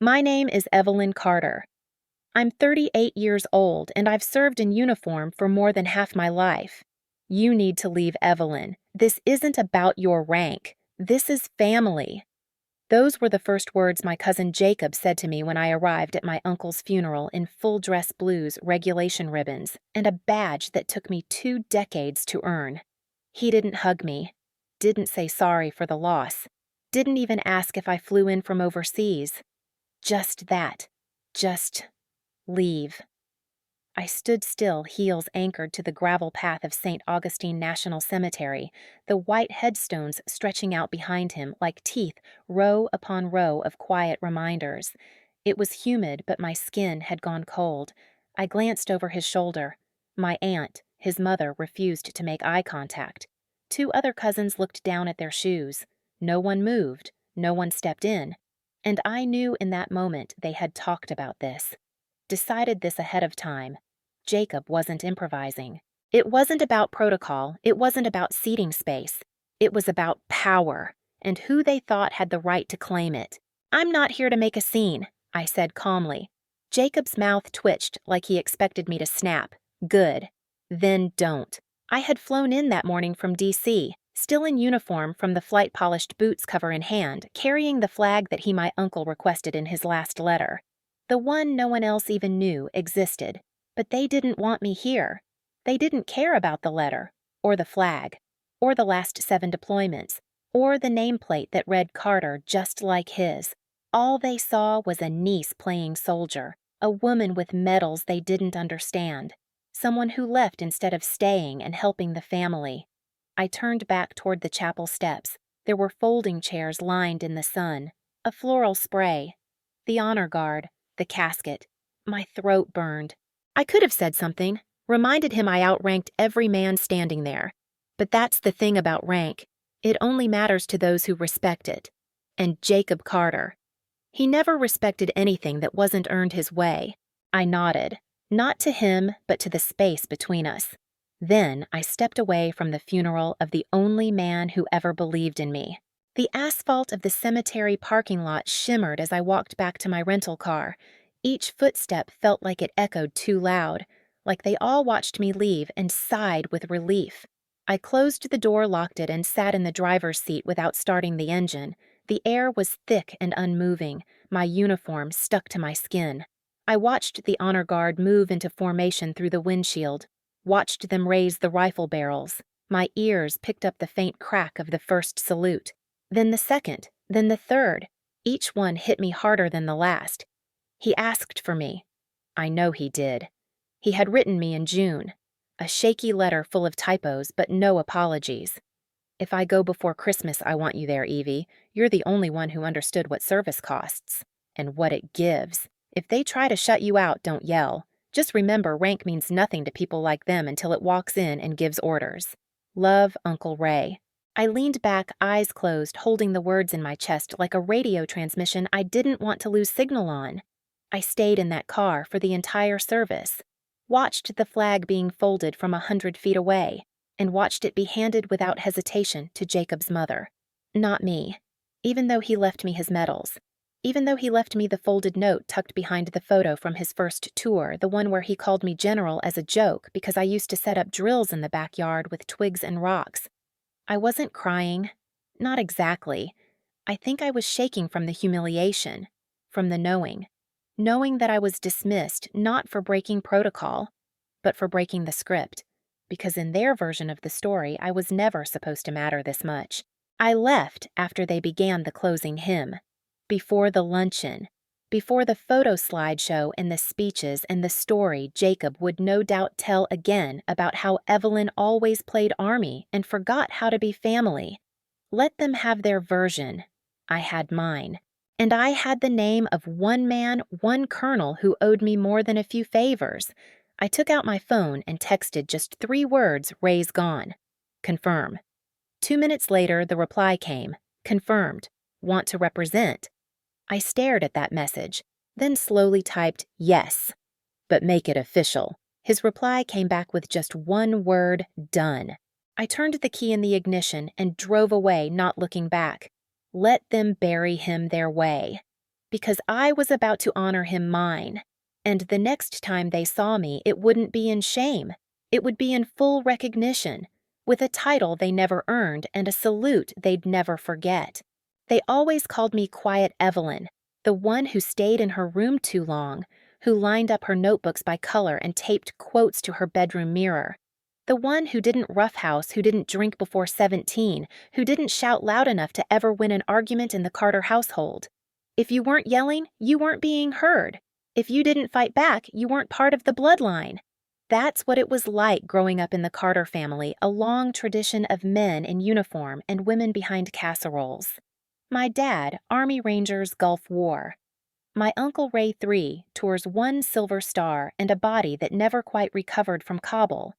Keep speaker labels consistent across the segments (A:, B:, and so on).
A: My name is Evelyn Carter. I'm 38 years old and I've served in uniform for more than half my life. You need to leave Evelyn. This isn't about your rank. This is family. Those were the first words my cousin Jacob said to me when I arrived at my uncle's funeral in full dress blues, regulation ribbons, and a badge that took me 2 decades to earn. He didn't hug me, didn't say sorry for the loss, didn't even ask if I flew in from overseas. Just that. Just leave. I stood still, heels anchored to the gravel path of St. Augustine National Cemetery, the white headstones stretching out behind him like teeth, row upon row of quiet reminders. It was humid, but my skin had gone cold. I glanced over his shoulder. My aunt, his mother, refused to make eye contact. 2 other cousins looked down at their shoes. No one moved. No one stepped in. And I knew in that moment they had talked about this. Decided this ahead of time. Jacob wasn't improvising. It wasn't about protocol. It wasn't about seating space. It was about power and who they thought had the right to claim it. "I'm not here to make a scene," I said calmly. Jacob's mouth twitched like he expected me to snap. Good. Then don't. I had flown in that morning from D.C., still in uniform from the flight-polished boots cover in hand, carrying the flag that my uncle requested in his last letter. The one no one else even knew existed. But they didn't want me here. They didn't care about the letter, or the flag, or the last 7 deployments, or the nameplate that read Carter just like his. All they saw was a niece playing soldier, a woman with medals they didn't understand, someone who left instead of staying and helping the family. I turned back toward the chapel steps. There were folding chairs lined in the sun, a floral spray, the honor guard, the casket. My throat burned. I could have said something, reminded him I outranked every man standing there. But that's the thing about rank. It only matters to those who respect it. And Jacob Carter. He never respected anything that wasn't earned his way. I nodded, not to him, but to the space between us. Then I stepped away from the funeral of the only man who ever believed in me. The asphalt of the cemetery parking lot shimmered as I walked back to my rental car. Each footstep felt like it echoed too loud, like they all watched me leave and sighed with relief. I closed the door, locked it, and sat in the driver's seat without starting the engine. The air was thick and unmoving, my uniform stuck to my skin. I watched the honor guard move into formation through the windshield, watched them raise the rifle barrels. My ears picked up the faint crack of the first salute, then the second, then the third. Each one hit me harder than the last. He asked for me. I know he did. He had written me in June. A shaky letter full of typos, but no apologies. "If I go before Christmas, I want you there, Evie. You're the only one who understood what service costs. And what it gives. If they try to shut you out, don't yell. Just remember, rank means nothing to people like them until it walks in and gives orders. Love, Uncle Ray." I leaned back, eyes closed, holding the words in my chest like a radio transmission I didn't want to lose signal on. I stayed in that car for the entire service, watched the flag being folded from 100 feet away, and watched it be handed without hesitation to Jacob's mother. Not me, even though he left me his medals, even though he left me the folded note tucked behind the photo from his first tour, the one where he called me general as a joke because I used to set up drills in the backyard with twigs and rocks. I wasn't crying, not exactly. I think I was shaking from the humiliation, from the knowing that I was dismissed not for breaking protocol, but for breaking the script, because in their version of the story, I was never supposed to matter this much. I left after they began the closing hymn, before the luncheon, before the photo slideshow and the speeches and the story Jacob would no doubt tell again about how Evelyn always played Army and forgot how to be family. Let them have their version. I had mine. And I had the name of one man, one colonel who owed me more than a few favors. I took out my phone and texted just 3 words, "Ray's gone." Confirm. 2 minutes later, the reply came. Confirmed. Want to represent. I stared at that message, then slowly typed, "Yes." But make it official. His reply came back with just 1 word, "Done." I turned the key in the ignition and drove away, not looking back. Let them bury him their way. because I was about to honor him mine. And the next time they saw me, it wouldn't be in shame. It would be in full recognition, with a title they never earned and a salute they'd never forget. They always called me Quiet Evelyn, the one who stayed in her room too long, who lined up her notebooks by color and taped quotes to her bedroom mirror. The one who didn't roughhouse, who didn't drink before 17, who didn't shout loud enough to ever win an argument in the Carter household. If you weren't yelling, you weren't being heard. If you didn't fight back, you weren't part of the bloodline. That's what it was like growing up in the Carter family, a long tradition of men in uniform and women behind casseroles. My dad, Army Rangers, Gulf War. My Uncle Ray III tours one Silver Star and a body that never quite recovered from Kabul.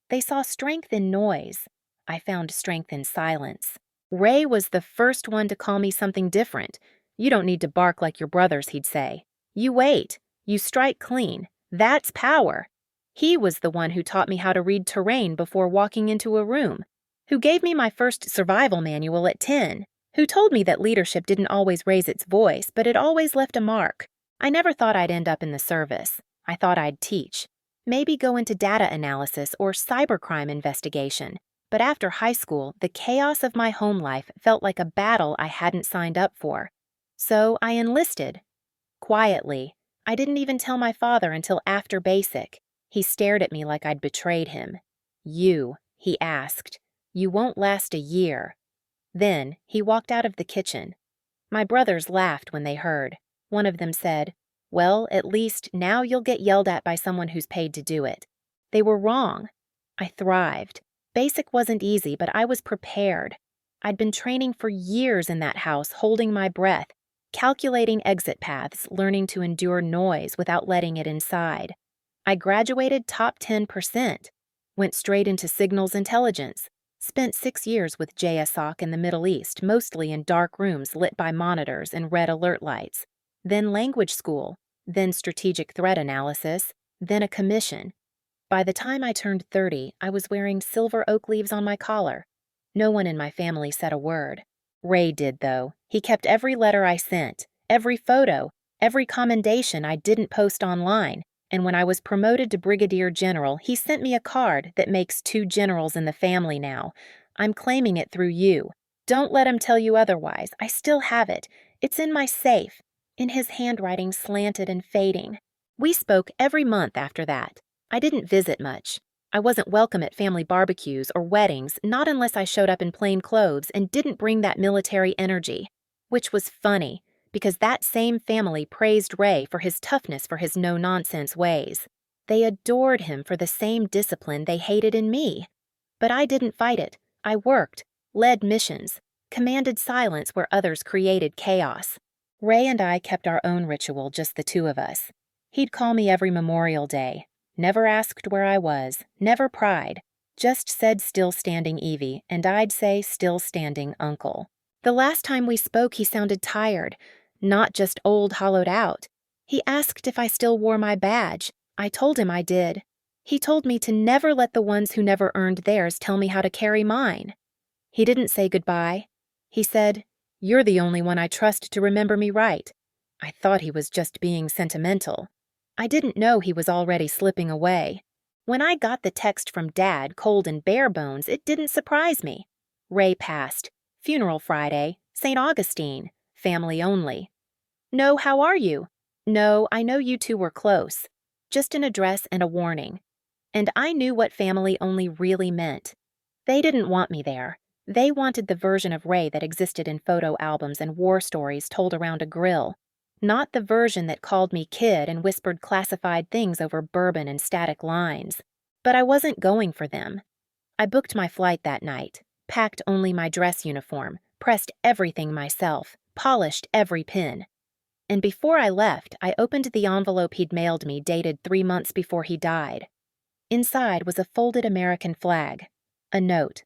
A: They saw strength in noise. I found strength in silence. Ray was the first one to call me something different. You don't need to bark like your brothers, he'd say. You wait. You strike clean. That's power. He was the one who taught me how to read terrain before walking into a room, who gave me my first survival manual at 10, who told me that leadership didn't always raise its voice, but it always left a mark. I never thought I'd end up in the service. I thought I'd teach. Maybe go into data analysis or cybercrime investigation. But after high school, the chaos of my home life felt like a battle I hadn't signed up for. So I enlisted. Quietly. I didn't even tell my father until after basic. He stared at me like I'd betrayed him. You, he asked. You won't last a year. Then he walked out of the kitchen. My brothers laughed when they heard. One of them said, "Well, at least now you'll get yelled at by someone who's paid to do it." They were wrong. I thrived. Basic wasn't easy, but I was prepared. I'd been training for years in that house, holding my breath, calculating exit paths, learning to endure noise without letting it inside. I graduated top 10%, went straight into signals intelligence, spent 6 years with JSOC in the Middle East, mostly in dark rooms lit by monitors and red alert lights, then language school, then strategic threat analysis, then a commission. By the time I turned 30, I was wearing silver oak leaves on my collar. No one in my family said a word. Ray did, though. He kept every letter I sent, every photo, every commendation I didn't post online, and when I was promoted to Brigadier General, he sent me a card that makes 2 generals in the family now. I'm claiming it through you. Don't let him tell you otherwise. I still have it. It's in my safe. In his handwriting, slanted and fading. We spoke every month after that. I didn't visit much. I wasn't welcome at family barbecues or weddings, not unless I showed up in plain clothes and didn't bring that military energy. Which was funny, because that same family praised Ray for his toughness, for his no-nonsense ways. They adored him for the same discipline they hated in me. But I didn't fight it. I worked, led missions, commanded silence where others created chaos. Ray and I kept our own ritual, just the two of us. He'd call me every Memorial Day. Never asked where I was, never pried, just said still standing Evie, and I'd say still standing Uncle. The last time we spoke, he sounded tired, not just old, hollowed out. He asked if I still wore my badge. I told him I did. He told me to never let the ones who never earned theirs tell me how to carry mine. He didn't say goodbye. He said, "You're the only one I trust to remember me right." I thought he was just being sentimental. I didn't know he was already slipping away. When I got the text from Dad, cold and bare bones, it didn't surprise me. Ray passed. Funeral Friday. St. Augustine. Family only. "No, how are you?" "No, I know you two were close." Just an address and a warning. And I knew what family only really meant. They didn't want me there. They wanted the version of Ray that existed in photo albums and war stories told around a grill. Not the version that called me kid and whispered classified things over bourbon and static lines. But I wasn't going for them. I booked my flight that night, packed only my dress uniform, pressed everything myself, polished every pin. And before I left, I opened the envelope he'd mailed me dated 3 months before he died. Inside was a folded American flag. A note.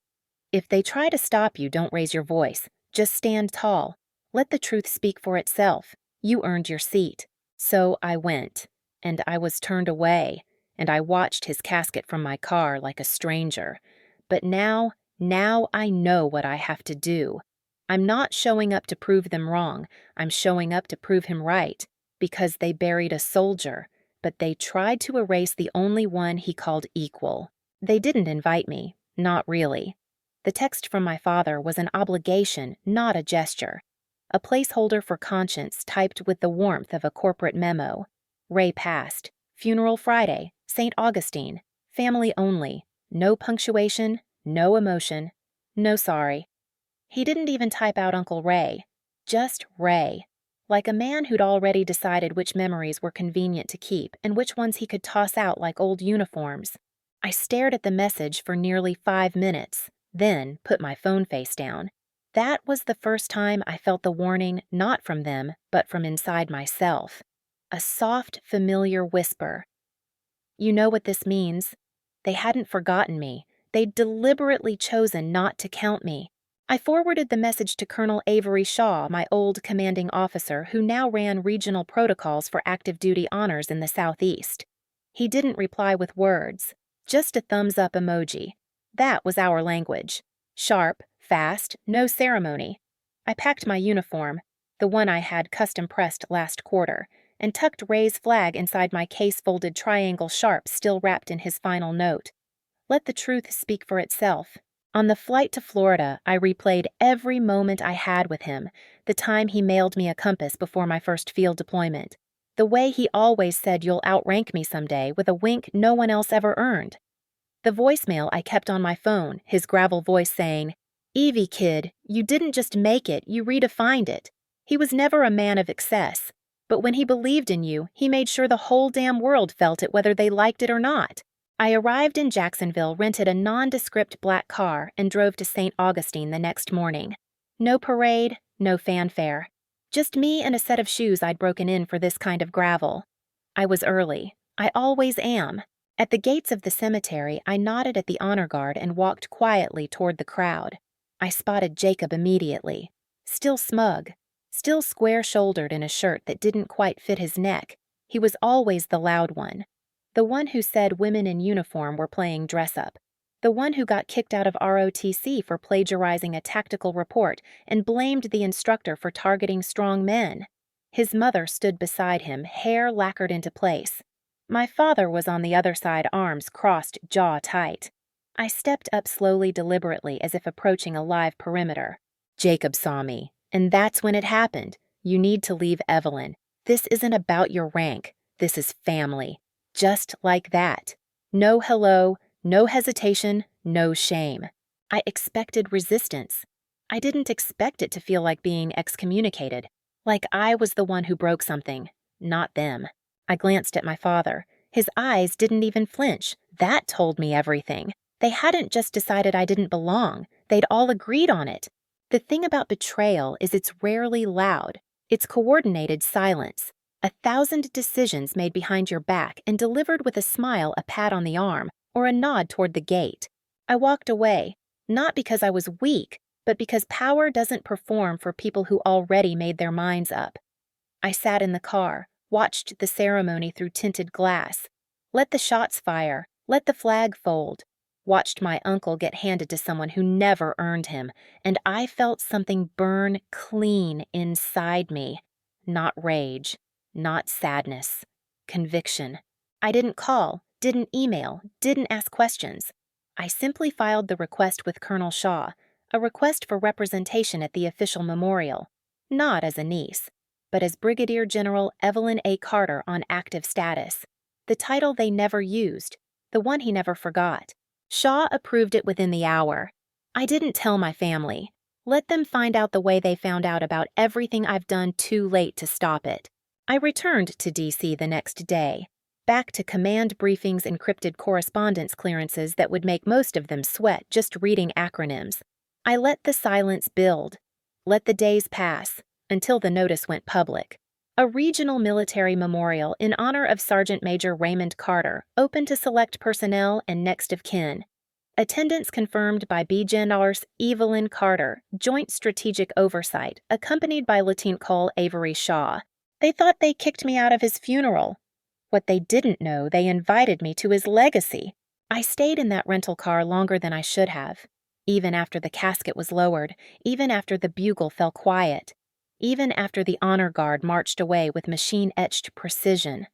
A: "If they try to stop you, don't raise your voice. Just stand tall. Let the truth speak for itself. You earned your seat." So I went, and I was turned away, and I watched his casket from my car like a stranger. But now I know what I have to do. I'm not showing up to prove them wrong. I'm showing up to prove him right, because they buried a soldier, but they tried to erase the only one he called equal. They didn't invite me, not really. The text from my father was an obligation, not a gesture. A placeholder for conscience typed with the warmth of a corporate memo. Ray passed. Funeral Friday. St. Augustine. Family only. No punctuation. No emotion. No sorry. He didn't even type out Uncle Ray. Just Ray. Like a man who'd already decided which memories were convenient to keep and which ones he could toss out like old uniforms. I stared at the message for nearly 5 minutes, then put my phone face down. That was the first time I felt the warning not from them, but from inside myself. A soft, familiar whisper. You know what this means. They hadn't forgotten me. They'd deliberately chosen not to count me. I forwarded the message to Colonel Avery Shaw, my old commanding officer who now ran regional protocols for active duty honors in the Southeast. He didn't reply with words, just a thumbs-up emoji. That was our language. Sharp, fast, no ceremony. I packed my uniform, the one I had custom-pressed last quarter, and tucked Ray's flag inside my case-folded triangle sharp still wrapped in his final note. Let the truth speak for itself. On the flight to Florida, I replayed every moment I had with him, the time he mailed me a compass before my first field deployment, the way he always said you'll outrank me someday with a wink no one else ever earned. The voicemail I kept on my phone, his gravel voice saying, Evie, kid, you didn't just make it, you redefined it. He was never a man of excess, but when he believed in you, he made sure the whole damn world felt it whether they liked it or not. I arrived in Jacksonville, rented a nondescript black car, and drove to St. Augustine the next morning. No parade, no fanfare. Just me and a set of shoes I'd broken in for this kind of gravel. I was early. I always am. At the gates of the cemetery, I nodded at the honor guard and walked quietly toward the crowd. I spotted Jacob immediately. Still smug. Still square-shouldered in a shirt that didn't quite fit his neck. He was always the loud one. The one who said women in uniform were playing dress-up. The one who got kicked out of ROTC for plagiarizing a tactical report and blamed the instructor for targeting strong men. His mother stood beside him, hair lacquered into place. My father was on the other side, arms crossed, jaw tight. I stepped up slowly, deliberately, as if approaching a live perimeter. Jacob saw me, and that's when it happened. You need to leave Evelyn. This isn't about your rank. This is family. Just like that. No hello, no hesitation, no shame. I expected resistance. I didn't expect it to feel like being excommunicated, like I was the one who broke something, not them. I glanced at my father. His eyes didn't even flinch. That told me everything. They hadn't just decided I didn't belong. They'd all agreed on it. The thing about betrayal is it's rarely loud. It's coordinated silence. 1,000 decisions made behind your back and delivered with a smile, a pat on the arm, or a nod toward the gate. I walked away, not because I was weak, but because power doesn't perform for people who already made their minds up. I sat in the car, watched the ceremony through tinted glass, let the shots fire, let the flag fold, watched my uncle get handed to someone who never earned him, and I felt something burn clean inside me. Not rage. Not sadness. Conviction. I didn't call, didn't email, didn't ask questions. I simply filed the request with Colonel Shaw, a request for representation at the official memorial, not as a niece, but as Brigadier General Evelyn A. Carter on active status, the title they never used, the one he never forgot. Shaw approved it within the hour. I didn't tell my family. Let them find out the way they found out about everything I've done too late to stop it. I returned to D.C. the next day, back to command briefings, encrypted correspondence clearances that would make most of them sweat just reading acronyms. I let the silence build, let the days pass, until the notice went public. A regional military memorial in honor of Sergeant Major Raymond Carter, open to select personnel and next of kin. Attendance confirmed by BGNR's Evelyn Carter, Joint Strategic Oversight, accompanied by Lieutenant Col Avery Shaw. They thought they kicked me out of his funeral. What they didn't know, they invited me to his legacy. I stayed in that rental car longer than I should have. Even after the casket was lowered, even after the bugle fell quiet, even after the honor guard marched away with machine-etched precision,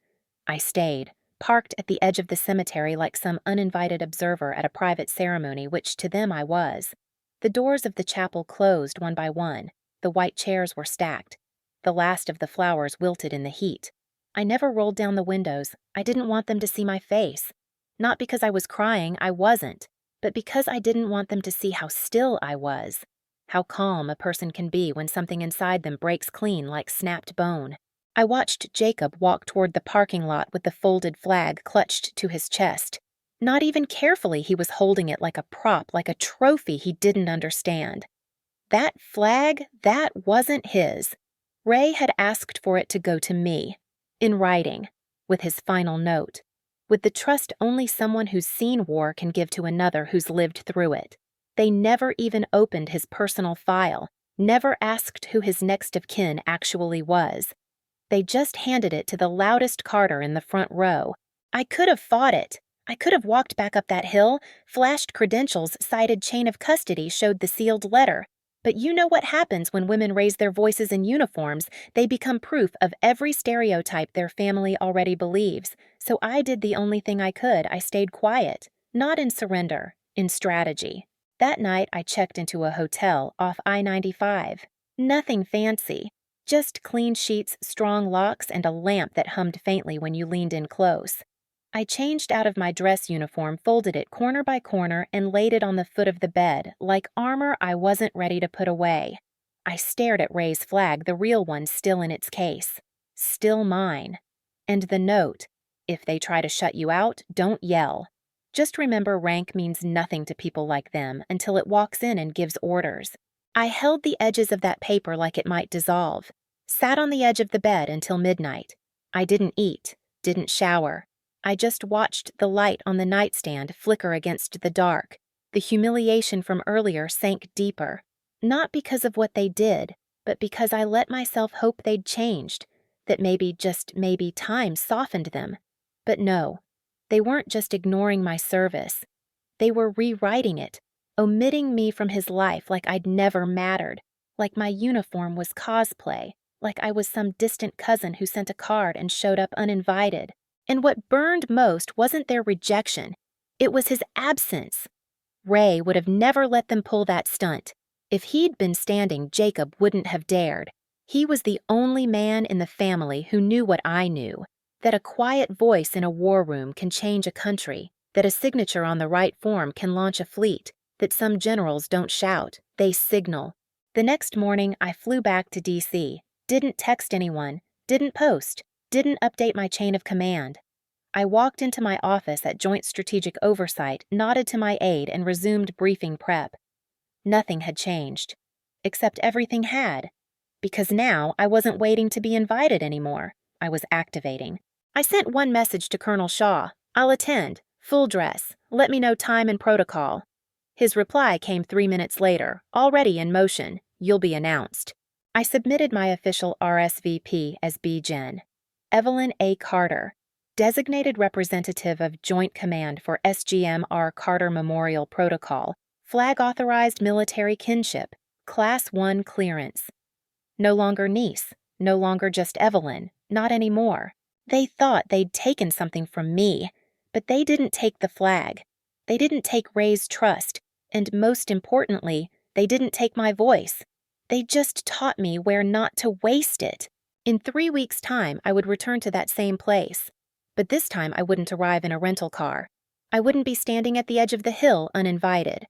A: I stayed, parked at the edge of the cemetery like some uninvited observer at a private ceremony, which to them I was. The doors of the chapel closed one by one. The white chairs were stacked. The last of the flowers wilted in the heat. I never rolled down the windows. I didn't want them to see my face. Not because I was crying, I wasn't, but because I didn't want them to see how still I was. How calm a person can be when something inside them breaks clean like snapped bone. I watched Jacob walk toward the parking lot with the folded flag clutched to his chest. Not even carefully, he was holding it like a prop, like a trophy he didn't understand. That flag, that wasn't his. Ray had asked for it to go to me, in writing, with his final note, with the trust only someone who's seen war can give to another who's lived through it. They never even opened his personal file, never asked who his next of kin actually was. They just handed it to the loudest Carter in the front row. I could have fought it. I could have walked back up that hill, flashed credentials, cited chain of custody, showed the sealed letter. But you know what happens when women raise their voices in uniforms. They become proof of every stereotype their family already believes. So I did the only thing I could. I stayed quiet. Not in surrender, in strategy. That night, I checked into a hotel off I-95. Nothing fancy. Just clean sheets, strong locks, and a lamp that hummed faintly when you leaned in close. I changed out of my dress uniform, folded it corner by corner, and laid it on the foot of the bed, like armor I wasn't ready to put away. I stared at Ray's flag, the real one still in its case. Still mine. And the note, if they try to shut you out, don't yell. Just remember rank means nothing to people like them until it walks in and gives orders. I held the edges of that paper like it might dissolve. Sat on the edge of the bed until midnight. I didn't eat, didn't shower. I just watched the light on the nightstand flicker against the dark. The humiliation from earlier sank deeper. Not because of what they did, but because I let myself hope they'd changed. That maybe, just maybe, time softened them. But no, they weren't just ignoring my service. They were rewriting it, omitting me from his life like I'd never mattered, like my uniform was cosplay, like I was some distant cousin who sent a card and showed up uninvited. And what burned most wasn't their rejection, it was his absence. Ray would have never let them pull that stunt. If he'd been standing, Jacob wouldn't have dared. He was the only man in the family who knew what I knew, that a quiet voice in a war room can change a country, that a signature on the right form can launch a fleet, that some generals don't shout, they signal. The next morning, I flew back to D.C., didn't text anyone, didn't post, didn't update my chain of command. I walked into my office at Joint Strategic Oversight, nodded to my aide, and resumed briefing prep. Nothing had changed, except everything had, because now I wasn't waiting to be invited anymore. I was activating. I sent one message to Colonel Shaw. I'll attend, full dress, let me know time and protocol. His reply came 3 minutes later, already in motion, you'll be announced. I submitted my official RSVP as B-Gen. Evelyn A. Carter, Designated Representative of Joint Command for SGM-R Carter Memorial Protocol, Flag-Authorized Military Kinship, Class 1 Clearance. No longer niece, no longer just Evelyn, not anymore. They thought they'd taken something from me, but they didn't take the flag. They didn't take Ray's trust, and most importantly, they didn't take my voice. They just taught me where not to waste it. In 3 weeks' time, I would return to that same place. But this time, I wouldn't arrive in a rental car. I wouldn't be standing at the edge of the hill uninvited.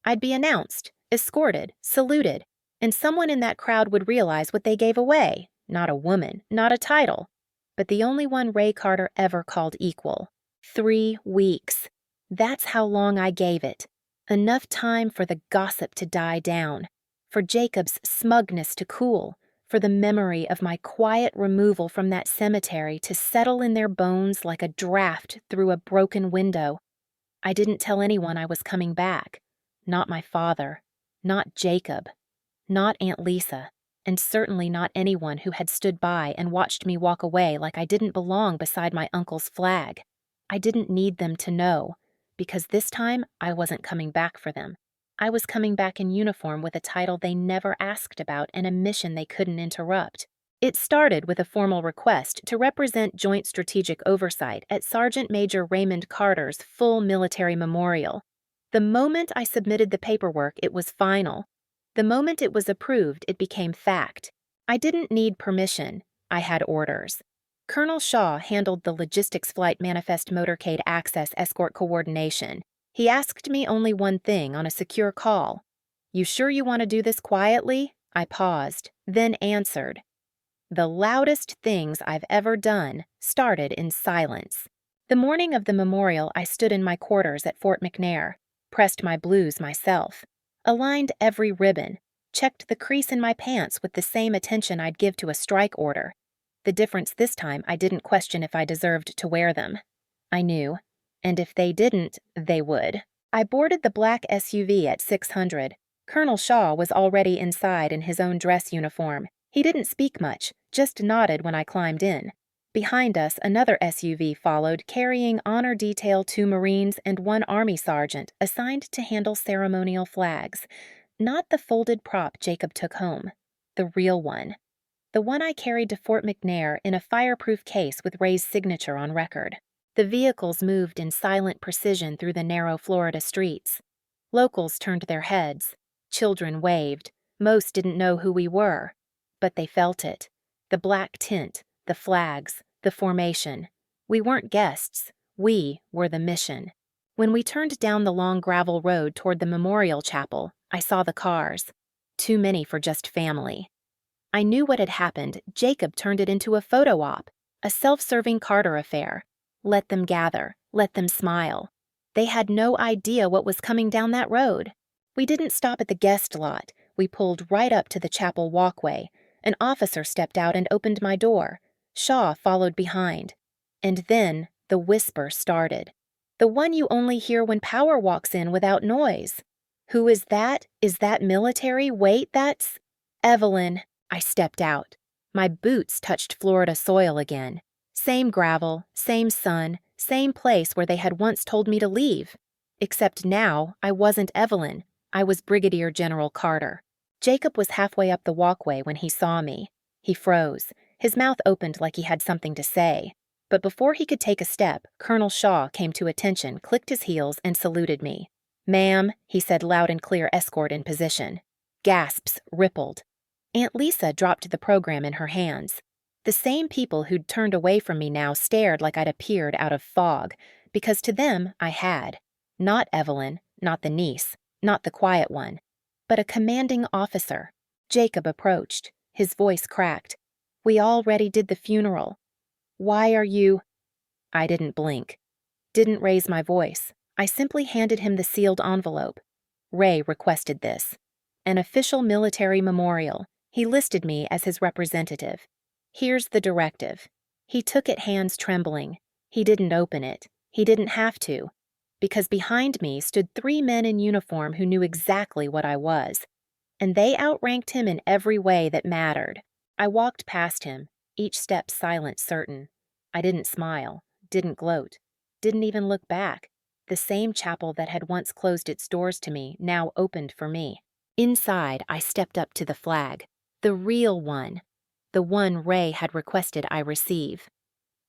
A: I'd be announced, escorted, saluted, and someone in that crowd would realize what they gave away. Not a woman, not a title, but the only one Ray Carter ever called equal. 3 weeks. That's how long I gave it. Enough time for the gossip to die down, for Jacob's smugness to cool, for the memory of my quiet removal from that cemetery to settle in their bones like a draft through a broken window. I didn't tell anyone I was coming back. Not my father. Not Jacob. Not Aunt Lisa. And certainly not anyone who had stood by and watched me walk away like I didn't belong beside my uncle's flag. I didn't need them to know, because this time I wasn't coming back for them. I was coming back in uniform with a title they never asked about and a mission they couldn't interrupt. It started with a formal request to represent Joint Strategic Oversight at Sergeant Major Raymond Carter's full military memorial. The moment I submitted the paperwork, it was final. The moment it was approved, it became fact. I didn't need permission. I had orders. Colonel Shaw handled the logistics flight manifest motorcade access escort coordination. He asked me only one thing on a secure call. "You sure you want to do this quietly?" I paused, then answered. The loudest things I've ever done started in silence. The morning of the memorial, I stood in my quarters at Fort McNair, pressed my blues myself, aligned every ribbon, checked the crease in my pants with the same attention I'd give to a strike order. The difference this time, I didn't question if I deserved to wear them. I knew, and if they didn't, they would. I boarded the black SUV at 600. Colonel Shaw was already inside in his own dress uniform. He didn't speak much, just nodded when I climbed in. Behind us, another SUV followed, carrying Honor Detail 2 Marines and 1 Army sergeant assigned to handle ceremonial flags. Not the folded prop Jacob took home. The real one. The one I carried to Fort McNair in a fireproof case with Ray's signature on record. The vehicles moved in silent precision through the narrow Florida streets. Locals turned their heads. Children waved. Most didn't know who we were. But they felt it. The black tint, the flags, the formation. We weren't guests. We were the mission. When we turned down the long gravel road toward the memorial chapel, I saw the cars. Too many for just family. I knew what had happened. Jacob turned it into a photo op, a self-serving Carter affair. Let them gather. Let them smile. They had no idea what was coming down that road. We didn't stop at the guest lot. We pulled right up to the chapel walkway. An officer stepped out and opened my door. Shaw followed behind. And then the whisper started. The one you only hear when power walks in without noise. "Who is that? Is that military? Wait, that's..." "Evelyn." I stepped out. My boots touched Florida soil again. Same gravel, same sun, same place where they had once told me to leave. Except now, I wasn't Evelyn. I was Brigadier General Carter. Jacob was halfway up the walkway when he saw me. He froze. His mouth opened like he had something to say. But before he could take a step, Colonel Shaw came to attention, clicked his heels, and saluted me. "Ma'am," he said, loud and clear, escort in position. Gasps rippled. Aunt Lisa dropped the program in her hands. The same people who'd turned away from me now stared like I'd appeared out of fog, because to them I had. Not Evelyn, not the niece, not the quiet one, but a commanding officer. Jacob approached. His voice cracked. "We already did the funeral. Why are you—" I didn't blink. Didn't raise my voice. I simply handed him the sealed envelope. Ray requested this. An official military memorial. He listed me as his representative. Here's the directive. He took it, hands trembling. He didn't open it. He didn't have to. Because behind me stood 3 men in uniform who knew exactly what I was. And they outranked him in every way that mattered. I walked past him, each step silent, certain. I didn't smile, didn't gloat, didn't even look back. The same chapel that had once closed its doors to me now opened for me. Inside, I stepped up to the flag. The real one. The one Ray had requested I receive.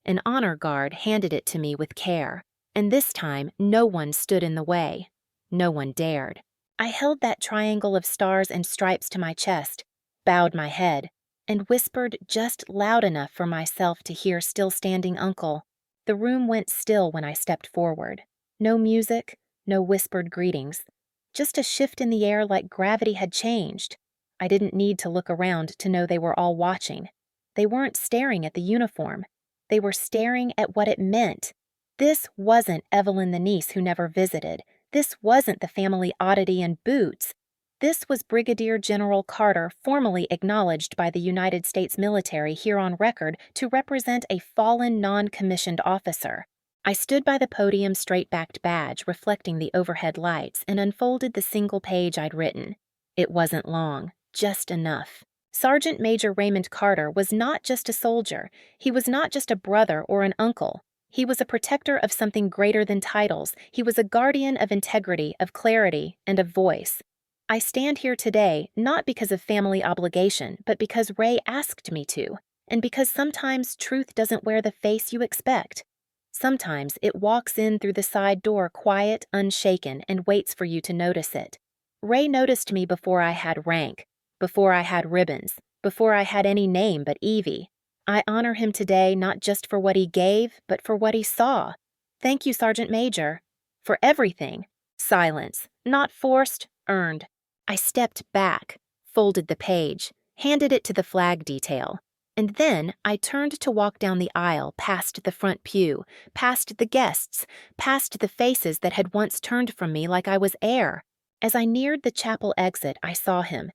A: An honor guard handed it to me with care. And this time, no one stood in the way. No one dared. I held that triangle of stars and stripes to my chest, bowed my head, and whispered just loud enough for myself to hear still standing Uncle. The room went still when I stepped forward. No music, no whispered greetings. Just a shift in the air like gravity had changed. I didn't need to look around to know they were all watching. They weren't staring at the uniform. They were staring at what it meant. This wasn't Evelyn the niece who never visited. This wasn't the family oddity in boots. This was Brigadier General Carter, formally acknowledged by the United States military here on record to represent a fallen non-commissioned officer. I stood by the podium's straight-backed badge reflecting the overhead lights and unfolded the single page I'd written. It wasn't long, just enough. Sergeant Major Raymond Carter was not just a soldier. He was not just a brother or an uncle. He was a protector of something greater than titles. He was a guardian of integrity, of clarity, and of voice. I stand here today not because of family obligation, but because Ray asked me to, and because sometimes truth doesn't wear the face you expect. Sometimes it walks in through the side door quiet, unshaken, and waits for you to notice it. Ray noticed me before I had rank, before I had ribbons, before I had any name but Evie. I honor him today not just for what he gave, but for what he saw. Thank you, Sergeant Major. For everything. Silence. Not forced, earned. I stepped back, folded the page, handed it to the flag detail. And then I turned to walk down the aisle past the front pew, past the guests, past the faces that had once turned from me like I was air. As I neared the chapel exit, I saw him.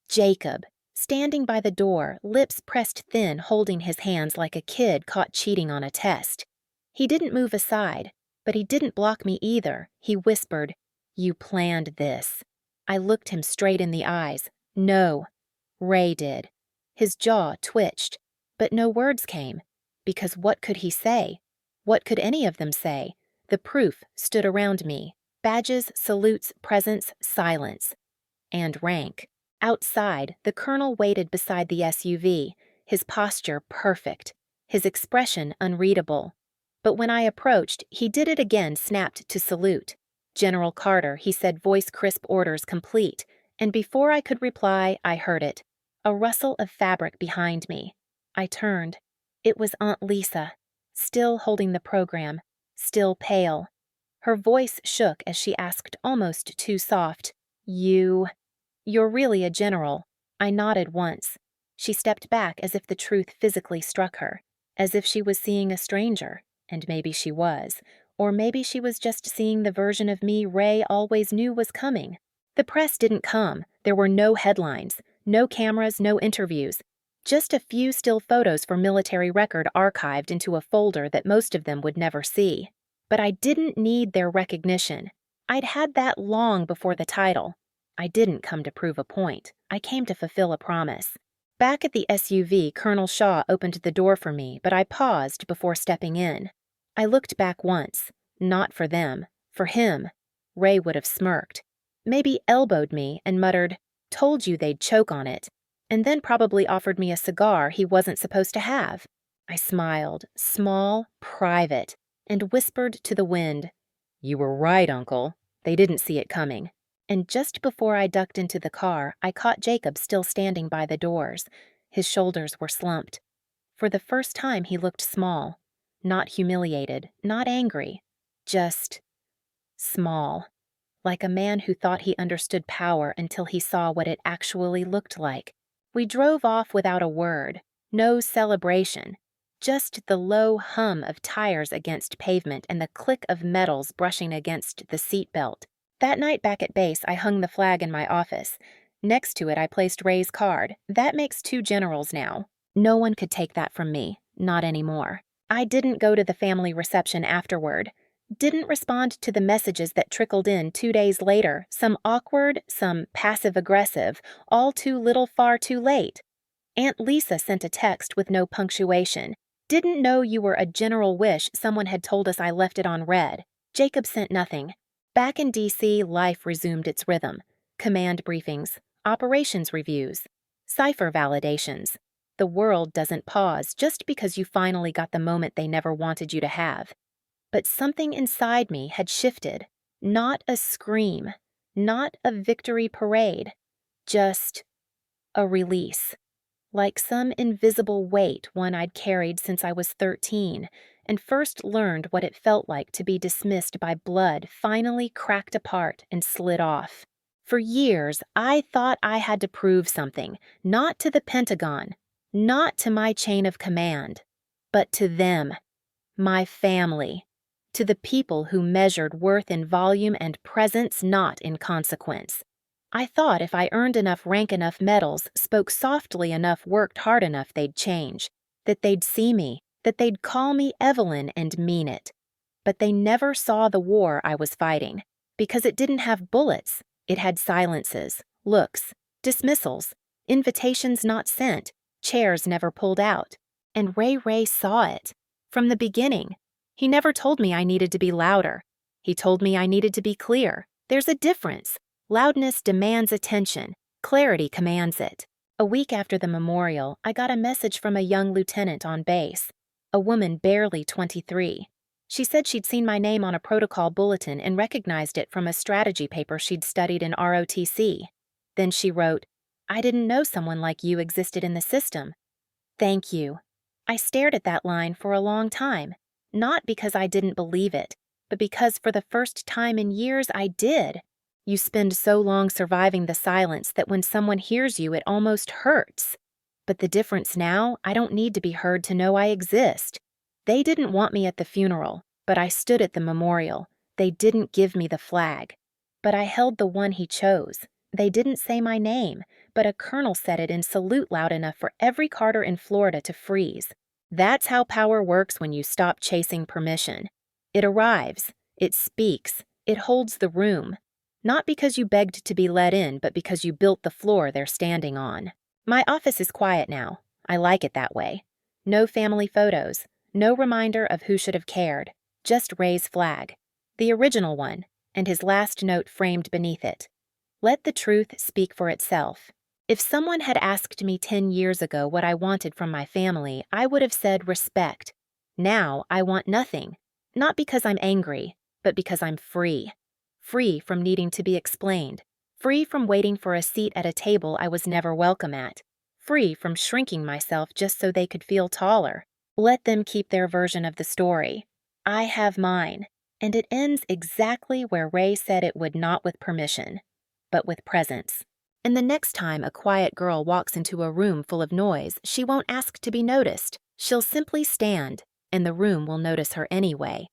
A: Jacob, standing by the door, lips pressed thin, holding his hands like a kid caught cheating on a test. He didn't move aside, but he didn't block me either. He whispered, "You planned this." I looked him straight in the eyes. No. Ray did. His jaw twitched, but no words came. Because what could he say? What could any of them say? The proof stood around me. Badges, salutes, presents, silence. And rank. Outside, the colonel waited beside the SUV, his posture perfect, his expression unreadable. But when I approached, he did it again, snapped to salute. "General Carter," he said, voice crisp, orders complete. And before I could reply, I heard it. A rustle of fabric behind me. I turned. It was Aunt Lisa, still holding the program, still pale. Her voice shook as she asked, almost too soft, "You're really a general." I nodded once. She stepped back as if the truth physically struck her, as if she was seeing a stranger, and maybe she was, or maybe she was just seeing the version of me Ray always knew was coming. The press didn't come. There were no headlines, no cameras, no interviews, just a few still photos for military record archived into a folder that most of them would never see. But I didn't need their recognition. I'd had that long before the title. I didn't come to prove a point. I came to fulfill a promise. Back at the SUV, Colonel Shaw opened the door for me, but I paused before stepping in. I looked back once. Not for them. For him. Ray would have smirked. Maybe elbowed me and muttered, "Told you they'd choke on it," and then probably offered me a cigar he wasn't supposed to have. I smiled, small, private, and whispered to the wind, "You were right, Uncle." They didn't see it coming. And just before I ducked into the car, I caught Jacob still standing by the doors. His shoulders were slumped. For the first time, he looked small. Not humiliated, not angry. Just small. Like a man who thought he understood power until he saw what it actually looked like. We drove off without a word. No celebration. Just the low hum of tires against pavement and the click of metals brushing against the seatbelt. That night back at base, I hung the flag in my office. Next to it, I placed Ray's card. That makes 2 generals now. No one could take that from me. Not anymore. I didn't go to the family reception afterward. Didn't respond to the messages that trickled in 2 days later, some awkward, some passive-aggressive, all too little far too late. Aunt Lisa sent a text with no punctuation. "Didn't know you were a general wish someone had told us I left it on red." Jacob sent nothing. Back in D.C., life resumed its rhythm. Command briefings, operations reviews, cipher validations. The world doesn't pause just because you finally got the moment they never wanted you to have. But something inside me had shifted. Not a scream, not a victory parade, just a release. Like some invisible weight one I'd carried since I was 13, and first learned what it felt like to be dismissed by blood finally cracked apart and slid off. For years, I thought I had to prove something, not to the Pentagon, not to my chain of command, but to them, my family, to the people who measured worth in volume and presence, not in consequence. I thought if I earned enough rank, enough medals, spoke softly enough, worked hard enough, they'd change, that they'd see me, that they'd call me Evelyn and mean it. But they never saw the war I was fighting, because it didn't have bullets. It had silences, looks, dismissals, invitations not sent, chairs never pulled out. And Ray saw it. From the beginning. He never told me I needed to be louder. He told me I needed to be clear. There's a difference. Loudness demands attention. Clarity commands it. A week after the memorial, I got a message from a young lieutenant on base, a woman barely 23. She said she'd seen my name on a protocol bulletin and recognized it from a strategy paper she'd studied in ROTC. Then she wrote, "I didn't know someone like you existed in the system. Thank you." I stared at that line for a long time, not because I didn't believe it, but because for the first time in years I did. You spend so long surviving the silence that when someone hears you, it almost hurts. But the difference now, I don't need to be heard to know I exist. They didn't want me at the funeral, but I stood at the memorial. They didn't give me the flag, but I held the one he chose. They didn't say my name, but a colonel said it in salute loud enough for every Carter in Florida to freeze. That's how power works when you stop chasing permission. It arrives, it speaks, it holds the room. Not because you begged to be let in, but because you built the floor they're standing on. My office is quiet now. I like it that way. No family photos, no reminder of who should have cared, just Ray's flag, the original one, and his last note framed beneath it. Let the truth speak for itself. If someone had asked me 10 years ago what I wanted from my family, I would have said respect. Now I want nothing, not because I'm angry, but because I'm free. Free from needing to be explained. Free from waiting for a seat at a table I was never welcome at. Free from shrinking myself just so they could feel taller. Let them keep their version of the story. I have mine, and it ends exactly where Ray said it would, not with permission, but with presence. And the next time a quiet girl walks into a room full of noise, she won't ask to be noticed. She'll simply stand, and the room will notice her anyway.